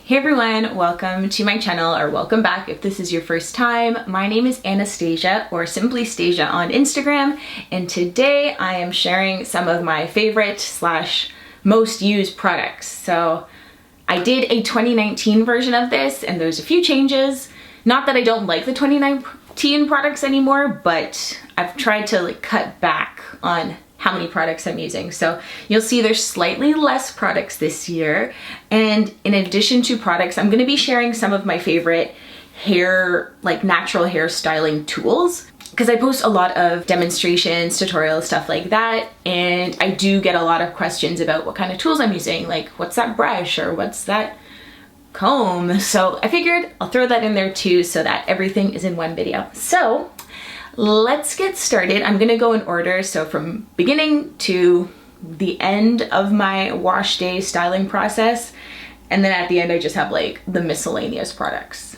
Hey everyone, welcome to my channel, or welcome back if this is your first time. My name is Anastasia, or simply Stasia on Instagram, and today I am sharing some of my favorite slash most used products. So I did a 2019 version of this and there's a few changes. Not that I don't like the 2019 products anymore, but I've tried to cut back on how many products I'm using. So you'll see there's slightly less products this year. And in addition to products, I'm gonna be sharing some of my favorite hair, natural hair styling tools, because I post a lot of demonstrations, tutorials, stuff like that. And I do get a lot of questions about what kind of tools I'm using, like what's that brush or what's that comb. So I figured I'll throw that in there too, so that everything is in one video. So let's get started. I'm gonna go in order, so from beginning to the end of my wash day styling process, and then at the end I just have the miscellaneous products.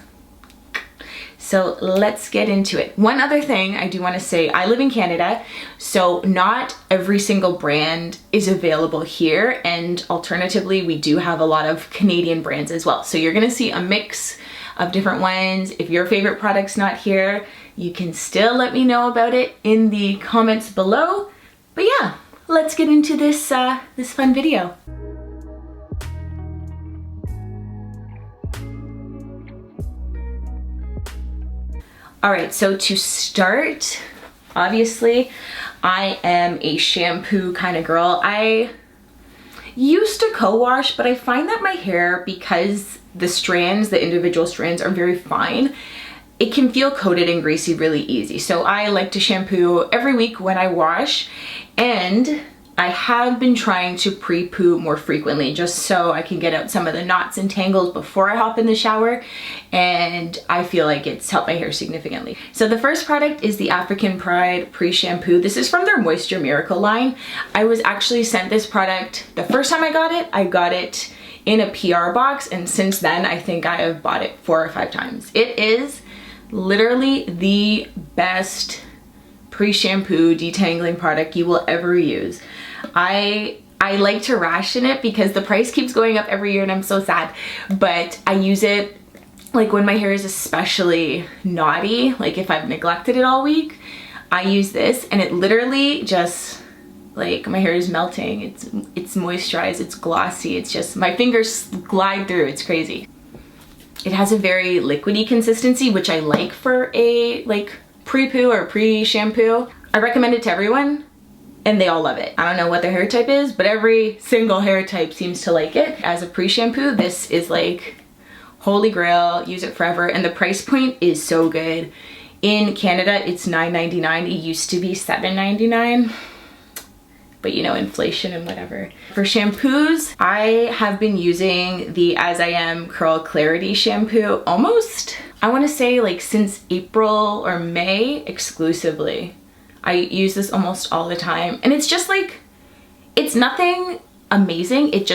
So let's get into it. One other thing I do want to say, I live in Canada, so not every single brand is available here, and alternatively we do have a lot of Canadian brands as well. So you're gonna see a mix of different ones. If your favorite product's not here, you can still let me know about it in the comments below. But yeah, let's get into this this fun video. All right, so to start, obviously, I am a shampoo kind of girl. I used to co-wash, but I find that my hair, because the individual strands are very fine, it can feel coated and greasy really easy. So I like to shampoo every week when I wash, and I have been trying to pre-poo more frequently just so I can get out some of the knots and tangles before I hop in the shower, and I feel like it's helped my hair significantly. So the first product is the African Pride Pre-Shampoo. This is from their Moisture Miracle line. I was actually sent this product the first time I got it in a PR box, and since then I think I have bought it 4 or 5 times. It is literally the best pre-shampoo detangling product you will ever use. I like to ration it because the price keeps going up every year and I'm so sad, but I use it when my hair is especially knotty, if I've neglected it all week. I use this and it literally just, my hair is melting, it's moisturized, it's glossy, it's just, my fingers glide through, it's crazy. It has a very liquidy consistency, which I like for a pre-poo or pre-shampoo. I recommend it to everyone and they all love it. I don't know what their hair type is, but every single hair type seems to like it. As a pre-shampoo, this is holy grail, use it forever, and the price point is so good. In Canada, it's $9.99. It used to be $7.99. But you know, inflation and whatever. For shampoos, I have been using the As I Am Curl Clarity shampoo almost, I want to say since April or May exclusively. I use this almost all the time, and it's just it's nothing amazing. It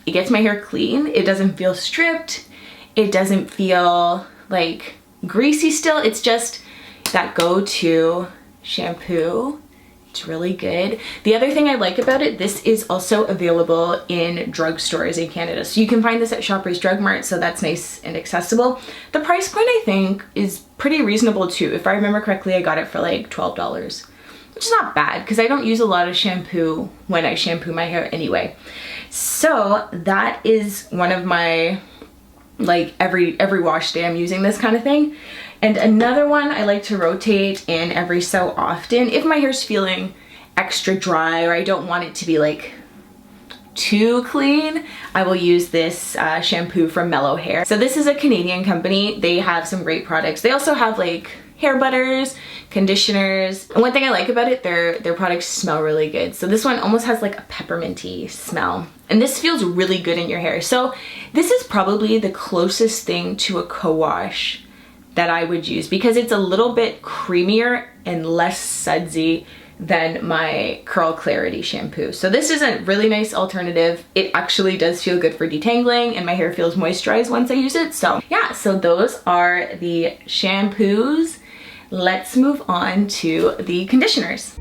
gets my hair clean. It doesn't feel stripped. It doesn't feel greasy still. It's just that go-to shampoo. It's really good. The other thing I like about it, this is also available in drugstores in Canada. So you can find this at Shoppers Drug Mart, so that's nice and accessible. The price point I think is pretty reasonable too. If I remember correctly, I got it for $12, which is not bad because I don't use a lot of shampoo when I shampoo my hair anyway. So that is one of my, every wash day I'm using this kind of thing. And another one I like to rotate in every so often. If my hair's feeling extra dry or I don't want it to be too clean, I will use this shampoo from Mello Hair. So this is a Canadian company. They have some great products. They also have hair butters, conditioners. And one thing I like about it, their products smell really good. So this one almost has a pepperminty smell. And this feels really good in your hair. So this is probably the closest thing to a co-wash that I would use because it's a little bit creamier and less sudsy than my Curl Clarity shampoo. So this is a really nice alternative. It actually does feel good for detangling and my hair feels moisturized once I use it. So yeah, so those are the shampoos. Let's move on to the conditioners.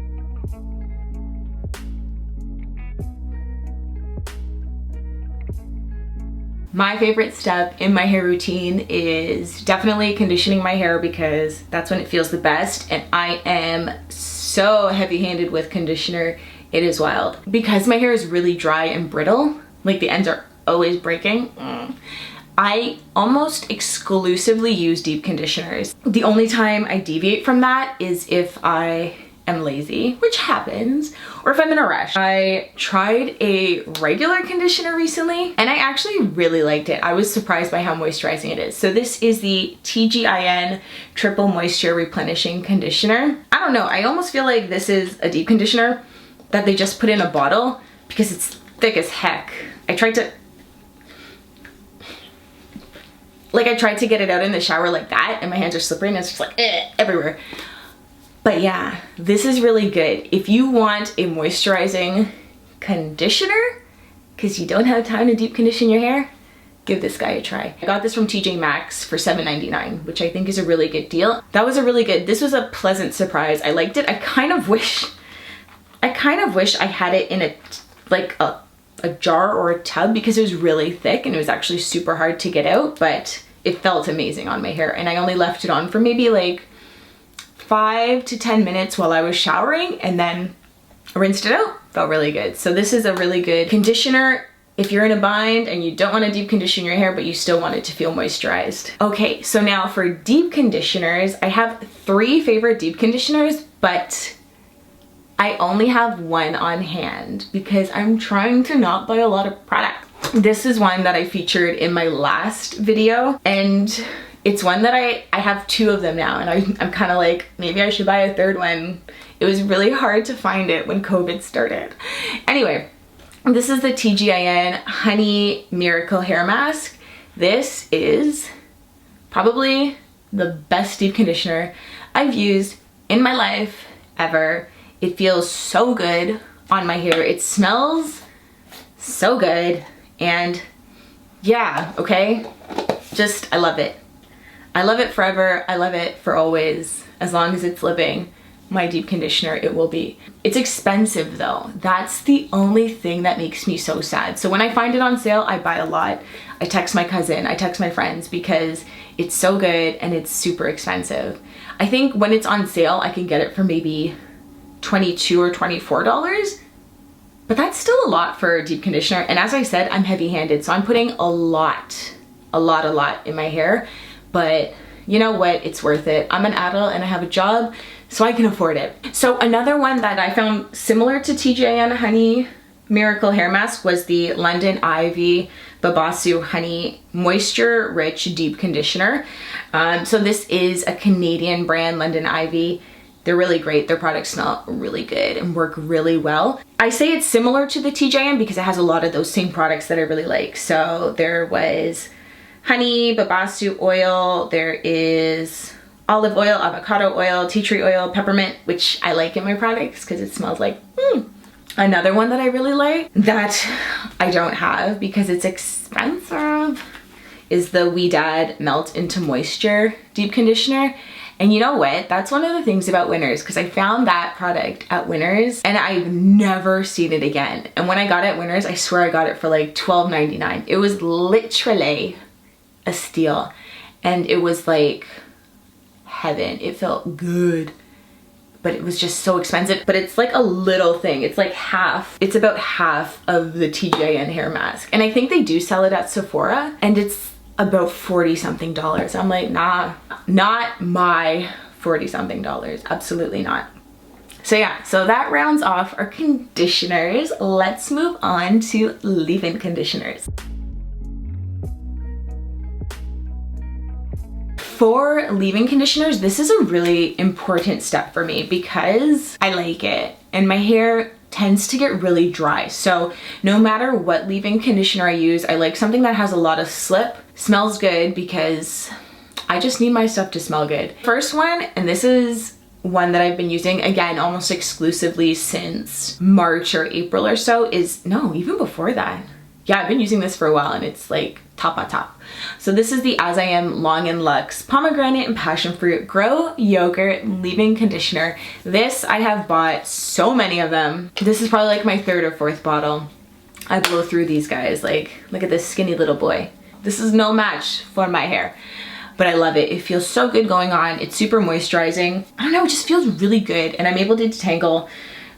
My favorite step in my hair routine is definitely conditioning my hair because that's when it feels the best, and I am so heavy-handed with conditioner, it is wild. Because my hair is really dry and brittle, like the ends are always breaking, I almost exclusively use deep conditioners. The only time I deviate from that is if I am lazy, which happens, or if I'm in a rush. I tried a regular conditioner recently and I actually really liked it. I was surprised by how moisturizing it is. So this is the TGIN Triple Moisture Replenishing Conditioner. I don't know, I almost feel like this is a deep conditioner that they just put in a bottle because it's thick as heck. I tried to get it out in the shower like that and my hands are slippery and it's just like everywhere. But yeah, this is really good. If you want a moisturizing conditioner, because you don't have time to deep condition your hair, give this guy a try. I got this from TJ Maxx for $7.99, which I think is a really good deal. That was a really good, this was a pleasant surprise. I liked it. I kind of wish I had it in a jar or a tub because it was really thick and it was actually super hard to get out, but it felt amazing on my hair. And I only left it on for maybe like 5 to 10 minutes while I was showering and then rinsed it out. Felt really good. So this is a really good conditioner if you're in a bind and you don't want to deep condition your hair but you still want it to feel moisturized. Okay, so now for deep conditioners, I have 3 favorite deep conditioners, but I only have one on hand because I'm trying to not buy a lot of product. This is one that I featured in my last video and it's one that I have 2 of them now, and I'm kind of like, maybe I should buy a 3rd one. It was really hard to find it when COVID started. Anyway, this is the TGIN Honey Miracle Hair Mask. This is probably the best deep conditioner I've used in my life ever. It feels so good on my hair. It smells so good, and yeah, okay, just, I love it. I love it forever. I love it for always. As long as it's living, my deep conditioner, it will be. It's expensive though. That's the only thing that makes me so sad. So when I find it on sale, I buy a lot. I text my cousin, I text my friends because it's so good and it's super expensive. I think when it's on sale, I can get it for maybe $22 or $24, but that's still a lot for a deep conditioner. And as I said, I'm heavy-handed, so I'm putting a lot in my hair. But you know what, it's worth it. I'm an adult and I have a job, so I can afford it. So another one that I found similar to TGIN Honey Miracle Hair Mask was the London Ivy Babassu Honey Moisture Rich Deep Conditioner. So this is a Canadian brand, London Ivy. They're really great. Their products smell really good and work really well. I say it's similar to the TGIN because it has a lot of those same products that I really like. So there was honey, babassu oil, there is olive oil, avocado oil, tea tree oil, peppermint, which I like in my products because it smells like Another one that I really like that I don't have because it's expensive is the Ouidad Melt Into Moisture Deep Conditioner. And you know what? That's one of the things about Winners, because I found that product at Winners and I've never seen it again. And when I got it at Winners, I swear I got it for like $12.99. It was literally a steal. And it was like heaven. It felt good. But it was just so expensive. But it's like a little thing. It's like half. It's about half of the TGIN hair mask. And I think they do sell it at Sephora. And it's about $40 something. I'm like, nah, not my $40 something. Absolutely not. So yeah, so that rounds off our conditioners. Let's move on to leave-in conditioners. For leave-in conditioners, this is a really important step for me because I like it and my hair tends to get really dry. So no matter what leave-in conditioner I use, I like something that has a lot of slip, smells good, because I just need my stuff to smell good. First one, and this is one that I've been using again almost exclusively since March or April or so, is, no, even before that. Yeah, I've been using this for a while and it's like top on top. So this is the As I Am Long and Luxe Pomegranate and Passion Fruit GroYogurt Leave-In Conditioner. This, I have bought so many of them. This is probably like my third or fourth bottle. I blow through these guys. Like, look at this skinny little boy. This is no match for my hair. But I love it. It feels so good going on. It's super moisturizing. I don't know, it just feels really good. And I'm able to detangle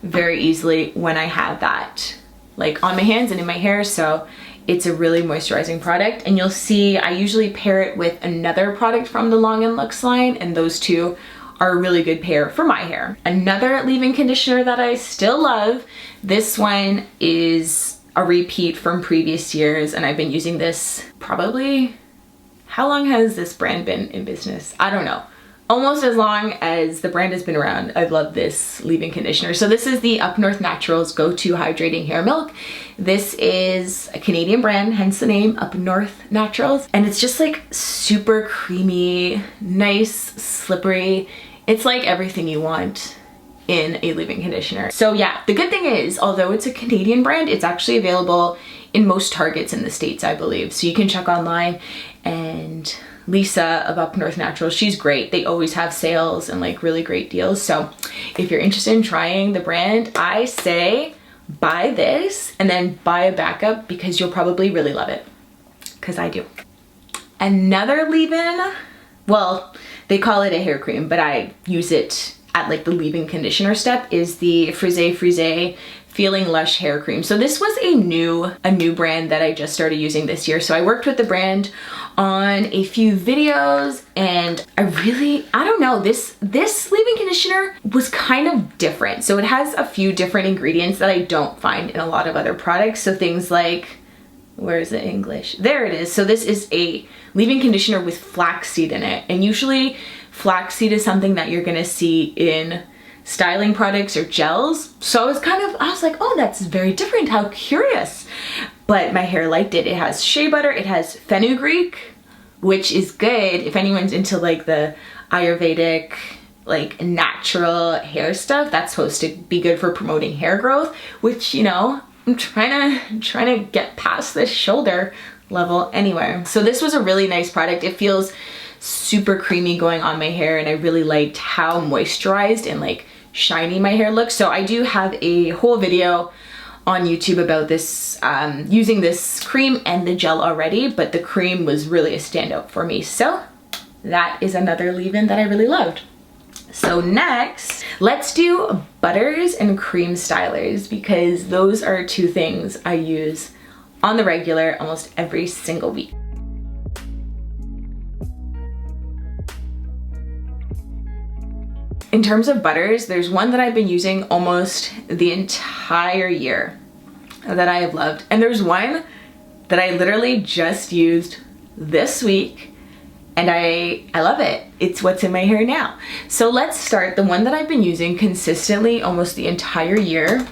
very easily when I have that like on my hands and in my hair. So it's a really moisturizing product. And you'll see I usually pair it with another product from the Long and Luxe line, and those two are a really good pair for my hair. Another leave-in conditioner that I still love. This one is a repeat from previous years, and I've been using this probably, how long has this brand been in business? I don't know. Almost as long as the brand has been around. I love this leave-in conditioner. So this is the UpNorth Naturals Go-To Hydrating Hair Milk. This is a Canadian brand, hence the name UpNorth Naturals. And it's just like super creamy, nice, slippery. It's like everything you want in a leave-in conditioner. So yeah, the good thing is, although it's a Canadian brand, it's actually available in most Targets in the States, I believe. So you can check online, and Lisa of UpNorth Naturals, she's great. They always have sales and like really great deals. So if you're interested in trying the brand, I say buy this and then buy a backup, because you'll probably really love it, because I do. Another leave-in, well, they call it a hair cream, but I use it at like the leave-in conditioner step, is the Frize Feeling Lush hair cream. So this was a new brand that I just started using this year. So I worked with the brand on a few videos, and I don't know, this leave-in conditioner was kind of different. So it has a few different ingredients that I don't find in a lot of other products. So things like, where is it in English? There it is. So this is a leave-in conditioner with flaxseed in it. And usually flaxseed is something that you're gonna see in styling products or gels. So I was like, oh, that's very different, how curious. But my hair liked it. It has shea butter, it has fenugreek, which is good if anyone's into like the Ayurvedic, like natural hair stuff. That's supposed to be good for promoting hair growth, which, you know, I'm trying to get past this shoulder level anyway. So this was a really nice product. It feels super creamy going on my hair, and I really liked how moisturized and like shiny my hair looks. So I do have a whole video on YouTube about this, using this cream and the gel already, but the cream was really a standout for me. So that is another leave-in that I really loved. So next, let's do butters and cream stylers, because those are two things I use on the regular almost every single week. In terms of butters, there's one that I've been using almost the entire year that I have loved. And there's one that I literally just used this week, and I love it. It's what's in my hair now. So let's start. The one that I've been using consistently almost the entire year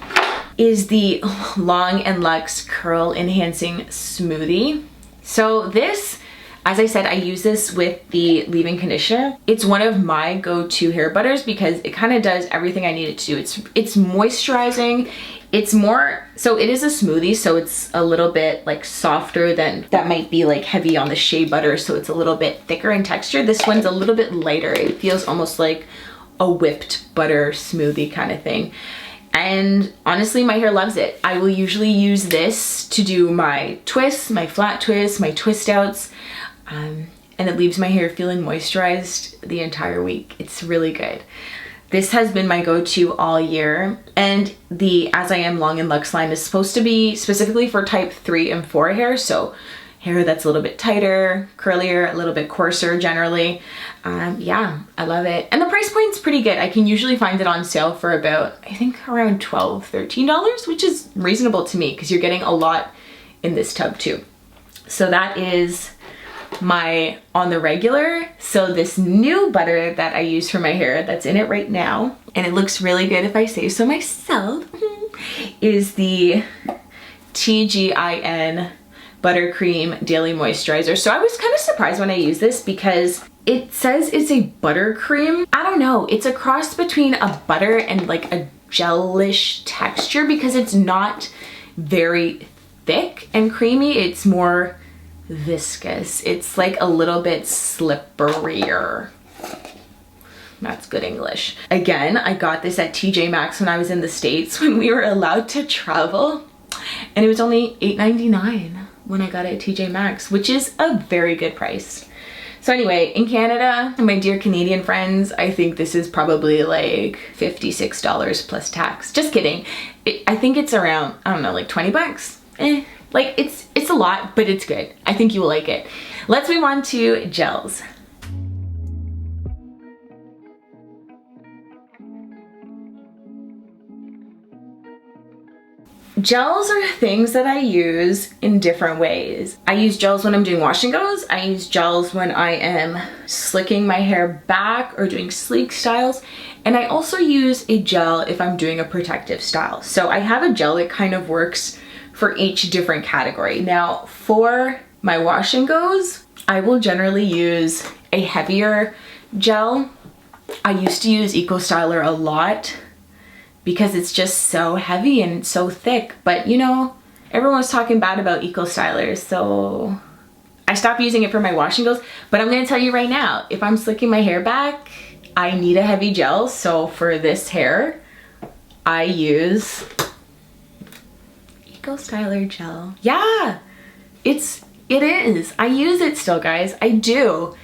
is the Long and Luxe Curl Enhancing Smoothie. So this, as I said, I use this with the leave-in conditioner. It's one of my go-to hair butters because it kind of does everything I need it to do. It's moisturizing. It's more, so it is a smoothie, so it's a little bit like softer than, that might be like heavy on the shea butter, so it's a little bit thicker in texture. This one's a little bit lighter. It feels almost like a whipped butter smoothie kind of thing. And honestly, my hair loves it. I will usually use this to do my twists, my flat twists, my twist outs. And it leaves my hair feeling moisturized the entire week. It's really good. This has been my go-to all year. And the As I Am Long and Luxe line is supposed to be specifically for type 3 and 4 hair. So hair that's a little bit tighter, curlier, a little bit coarser generally. Yeah, I love it. And the price point's pretty good. I can usually find it on sale for about, I think around $12, $13, which is reasonable to me because you're getting a lot in this tub too. So that is my on the regular. So this new butter that I use for my hair that's in it right now, and it looks really good if I say so myself, is the TGIN Buttercream Daily Moisturizer. So I was kind of surprised when I used this because it says it's a buttercream. I don't know, it's a cross between a butter and like a gelish texture because it's not very thick and creamy. It's more viscous. It's like a little bit slipperier. That's good English. Again, I got this at TJ Maxx when I was in the States when we were allowed to travel, and it was only $8.99. when I got it at TJ Maxx, which is a very good price. So anyway, in Canada, my dear Canadian friends, I think this is probably like $56 plus tax. Just kidding. I think it's around, I don't know, like 20 bucks. Like it's a lot, but it's good. I think you will like it. Let's move on to gels. Gels are things that I use in different ways. I use gels when I'm doing wash and goes. I use gels when I am slicking my hair back or doing sleek styles. And I also use a gel if I'm doing a protective style. So I have a gel that kind of works for each different category. Now for my wash and goes, I will generally use a heavier gel. I used to use Eco Styler a lot because it's just so heavy and so thick, but you know, everyone's talking bad about Eco Styler, so I stopped using it for my wash and goes. But I'm gonna tell you right now, if I'm slicking my hair back, I need a heavy gel. So for this hair, I use Eco Styler gel. Yeah, it is. I use it still, guys. I do.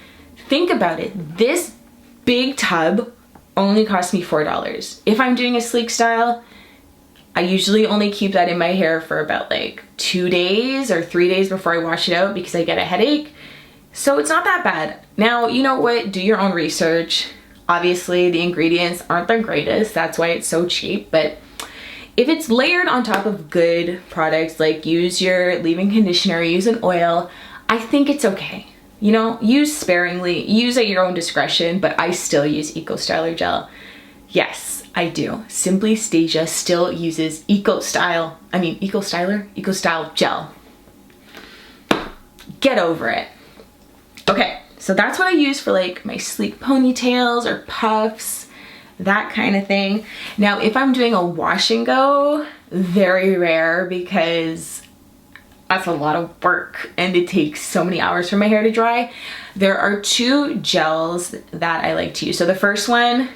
Think about it. This big tub only cost me $4. If I'm doing a sleek style, I usually only keep that in my hair for about like 2 days or 3 days before I wash it out because I get a headache. So it's not that bad. Now, you know what? Do your own research. Obviously, the ingredients aren't the greatest. That's why it's so cheap. But if it's layered on top of good products, like use your leave-in conditioner, use an oil, I think it's okay. You know, use sparingly, use at your own discretion, but I still use Eco Styler gel. Yes, I do. Simply Stasia still uses Eco Style gel. Get over it. Okay, so that's what I use for like my sleek ponytails or puffs, that kind of thing. Now, if I'm doing a wash and go, very rare because that's a lot of work and it takes so many hours for my hair to dry. There are 2 gels that I like to use. So the first one,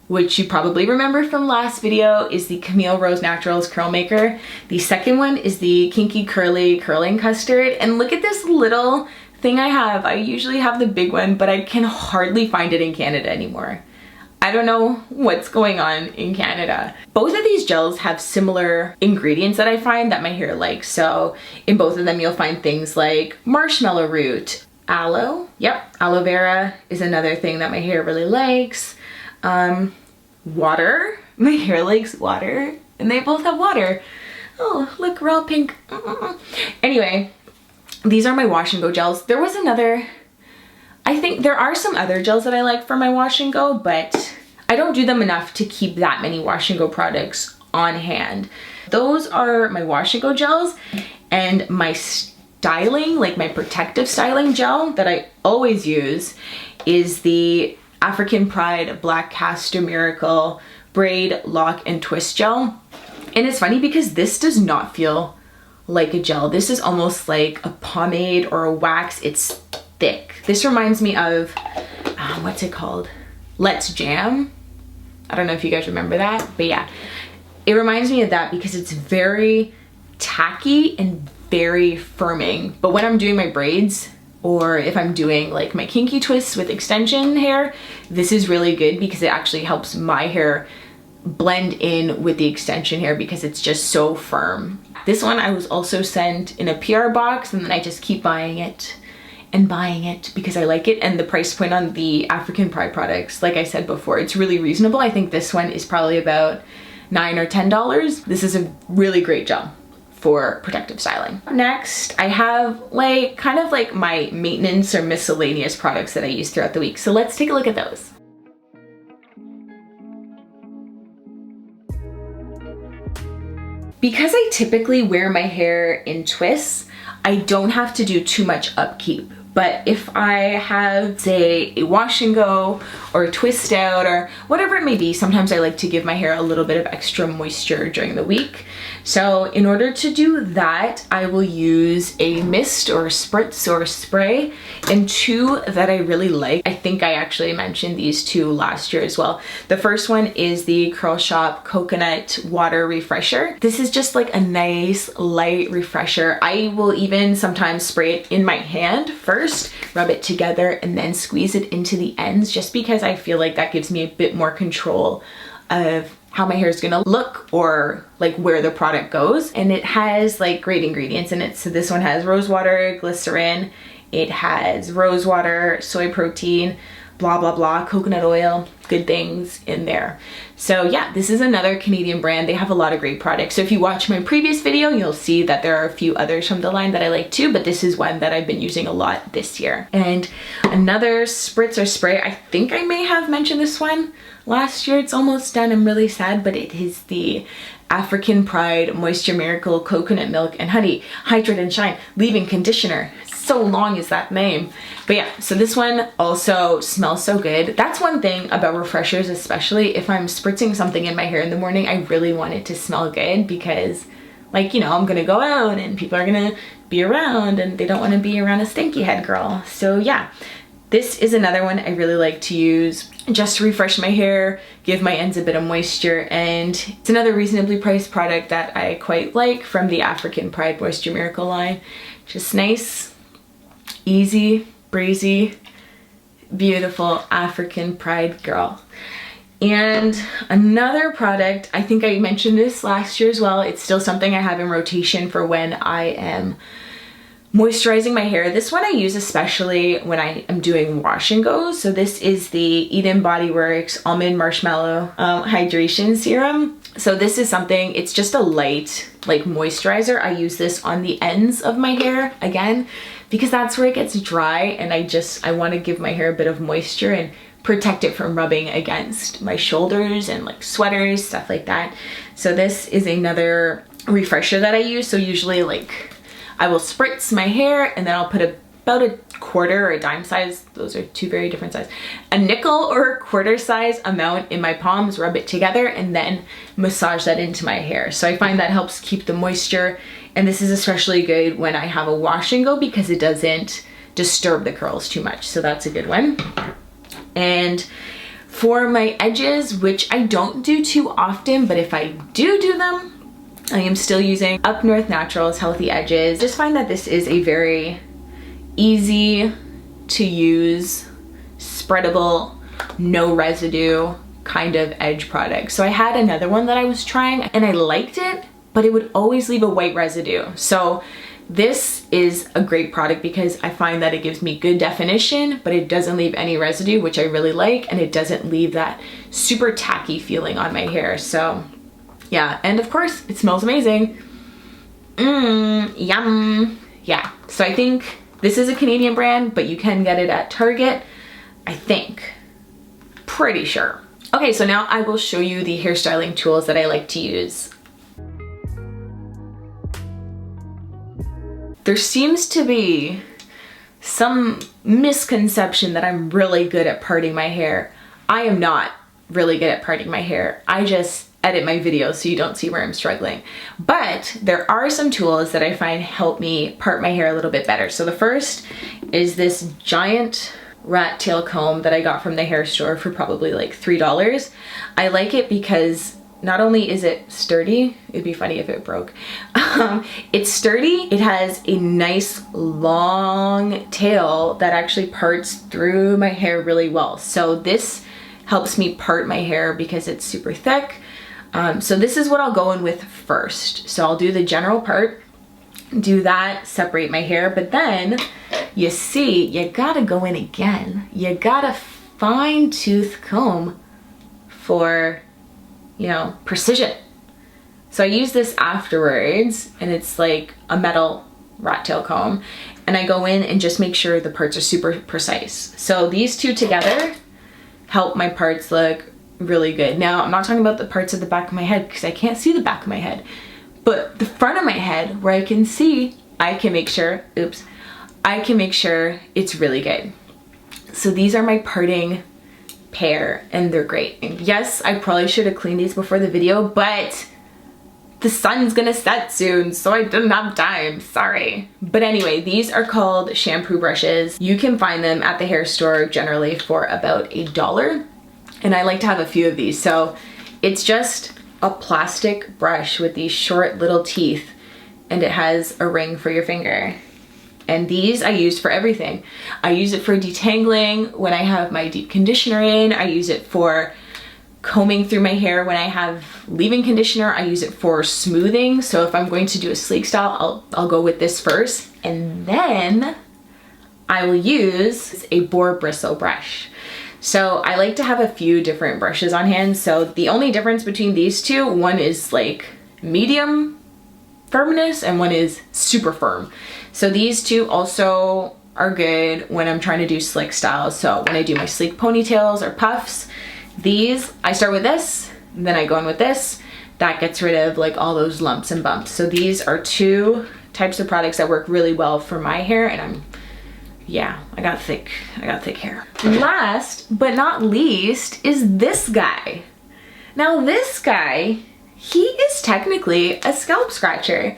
which you probably remember from last video, is the Camille Rose Naturals Curl Maker. The second one is the Kinky Curly Curling Custard. And look at this little thing I have. I usually have the big one, but I can hardly find it in Canada anymore. I don't know what's going on in Canada. Both of these gels have similar ingredients that I find that my hair likes. So in both of them, you'll find things like marshmallow root, aloe. Yep, aloe vera is another thing that my hair really likes. Water. My hair likes water, and they both have water. Oh, look, we're all pink. Anyway, these are my wash and go gels. There was another, I think there are some other gels that I like for my wash and go, but I don't do them enough to keep that many wash and go products on hand. Those are my wash and go gels, and my styling, like my protective styling gel that I always use is the African Pride Black Castor Miracle Braid, Lock, and Twist Gel. And it's funny because this does not feel like a gel. This is almost like a pomade or a wax. It's thick. This reminds me of, what's it called? Let's Jam. I don't know if you guys remember that, but yeah. It reminds me of that because it's very tacky and very firming. But when I'm doing my braids, or if I'm doing like my kinky twists with extension hair, this is really good because it actually helps my hair blend in with the extension hair because it's just so firm. This one I was also sent in a PR box, and then I just keep buying it and buying it because I like it. And the price point on the African Pride products, like I said before, it's really reasonable. I think this one is probably about $9 or $10. This is a really great gel for protective styling. Next, I have like kind of like my maintenance or miscellaneous products that I use throughout the week. So let's take a look at those. Because I typically wear my hair in twists, I don't have to do too much upkeep. But if I have, say, a wash and go or a twist out or whatever it may be, sometimes I like to give my hair a little bit of extra moisture during the week. So in order to do that, I will use a mist or a spritz or a spray, and two that I really like. I think I actually mentioned these two last year as well. The first one is the Curl Shop Coconut Water Refresher. This is just like a nice light refresher. I will even sometimes spray it in my hand first, rub it together, and then squeeze it into the ends, just because I feel like that gives me a bit more control of how my hair is gonna look, or like where the product goes. And it has like great ingredients in it. So this one has rose water, glycerin, it has rose water, soy protein, blah blah blah, coconut oil, good things in there. So yeah, this is another Canadian brand. They have a lot of great products. So if you watch my previous video, you'll see that there are a few others from the line that I like too, but this is one that I've been using a lot this year. And another spritz or spray, I think I may have mentioned this one last year. It's almost done. I'm really sad, but it is the African Pride Moisture Miracle Coconut Milk and Honey Hydrate and Shine Leave-In Conditioner. So long is that name. But yeah, so this one also smells so good. That's one thing about refreshers, especially if I'm spritzing something in my hair in the morning, I really want it to smell good, because like, you know, I'm gonna go out and people are gonna be around and they don't want to be around a stinky head girl. So yeah, this is another one I really like to use just to refresh my hair, give my ends a bit of moisture, and it's another reasonably priced product that I quite like from the African Pride Moisture Miracle line. Just nice, easy, breezy, beautiful African Pride girl. And another product, I think I mentioned this last year as well, it's still something I have in rotation for when I am moisturizing my hair. This one I use especially when I am doing wash and go. So this is the Eden Body Works Almond Marshmallow Hydration Serum. So this is something, it's just a light like moisturizer. I use this on the ends of my hair again, because that's where it gets dry, and I want to give my hair a bit of moisture and protect it from rubbing against my shoulders and like sweaters, stuff like that. So this is another refresher that I use. So usually like I will spritz my hair and then I'll put about a quarter or a dime size, those are two very different sizes, a nickel or a quarter size amount in my palms, rub it together, and then massage that into my hair. So I find that helps keep the moisture, and this is especially good when I have a wash and go because it doesn't disturb the curls too much. So that's a good one. And for my edges, which I don't do too often, but if I do them, I am still using UpNorth Naturals Healthy Edges. Just find that this is a very easy to use, spreadable, no residue kind of edge product. So I had another one that I was trying and I liked it, but it would always leave a white residue. So this is a great product because I find that it gives me good definition, but it doesn't leave any residue, which I really like, and it doesn't leave that super tacky feeling on my hair. So yeah, and of course it smells amazing. Yum. Yeah, so I think this is a Canadian brand, but you can get it at Target, I think. Pretty sure. Okay, so now I will show you the hairstyling tools that I like to use. There seems to be some misconception that I'm really good at parting my hair. I am not really good at parting my hair. I just edit my videos so you don't see where I'm struggling. But there are some tools that I find help me part my hair a little bit better. So the first is this giant rat tail comb that I got from the hair store for probably like $3. I like it because not only is it sturdy, it'd be funny if it broke. It's sturdy, it has a nice long tail that actually parts through my hair really well. So this helps me part my hair because it's super thick. So this is what I'll go in with first. So I'll do the general part, do that, separate my hair, but then you see, you gotta go in again. You gotta fine tooth comb for, you know, precision. So I use this afterwards, and it's like a metal rat tail comb, and I go in and just make sure the parts are super precise. So these two together help my parts look really good. Now, I'm not talking about the parts of the back of my head because I can't see the back of my head, but the front of my head where I can see, I can make sure, I can make sure it's really good. So these are my parting pair and they're great. And yes, I probably should have cleaned these before the video, but the sun's gonna set soon, so I didn't have time, sorry. But anyway, these are called shampoo brushes. You can find them at the hair store generally for about $1. And I like to have a few of these. So it's just a plastic brush with these short little teeth, and it has a ring for your finger. And these I use for everything. I use it for detangling when I have my deep conditioner in. I use it for combing through my hair when I have leave-in conditioner. I use it for smoothing. So if I'm going to do a sleek style, I'll go with this first. And then I will use a boar bristle brush. So I like to have a few different brushes on hand. So the only difference between these two, one is like medium firmness and one is super firm. So these two also are good when I'm trying to do slick styles. So when I do my sleek ponytails or puffs, these, I start with this, then I go in with this. That gets rid of like all those lumps and bumps. So these are two types of products that work really well for my hair, and I got thick hair. Last but not least is this guy. Now this guy, he is technically a scalp scratcher.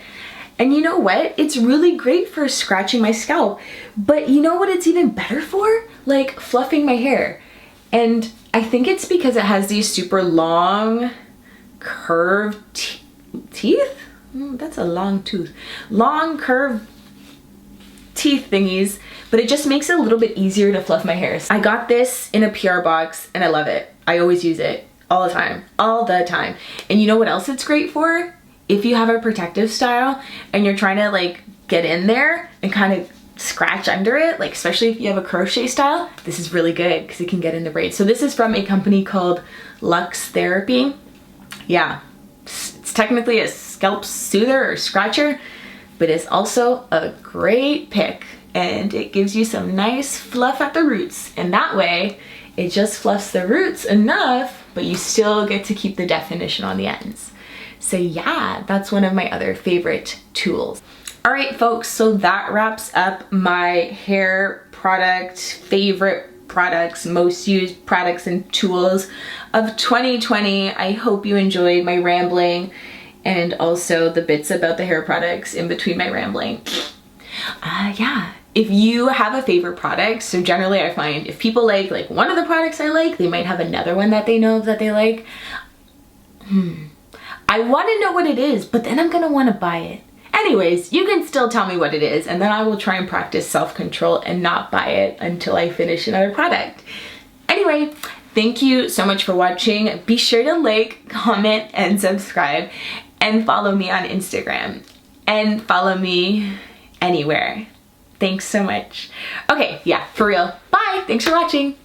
And you know what? It's really great for scratching my scalp. But you know what it's even better for? Like fluffing my hair. And I think it's because it has these super long curved teeth? That's a long tooth. Long curved teeth thingies, but it just makes it a little bit easier to fluff my hair. I got this in a PR box and I love it. I always use it all the time. And you know what else it's great for? If you have a protective style and you're trying to like get in there and kind of scratch under it, like especially if you have a crochet style, this is really good because it can get in the braids. So this is from a company called Luxe Therapy. Yeah, it's technically a scalp soother or scratcher, but it's also a great pick, and it gives you some nice fluff at the roots. And that way it just fluffs the roots enough, but you still get to keep the definition on the ends. So yeah, that's one of my other favorite tools. All right, folks, so that wraps up my hair product, favorite products, most used products and tools of 2020. I hope you enjoyed my rambling and also the bits about the hair products in between my rambling. Yeah, if you have a favorite product, so generally I find if people like one of the products I like, they might have another one that they know that they like. I want to know what it is, but then I'm gonna want to buy it. Anyways, you can still tell me what it is, and then I will try and practice self-control and not buy it until I finish another product. Anyway, thank you so much for watching. Be sure to like, comment, and subscribe, and follow me on Instagram, and follow me anywhere. Thanks so much. Okay, yeah, for real. Bye! Thanks for watching.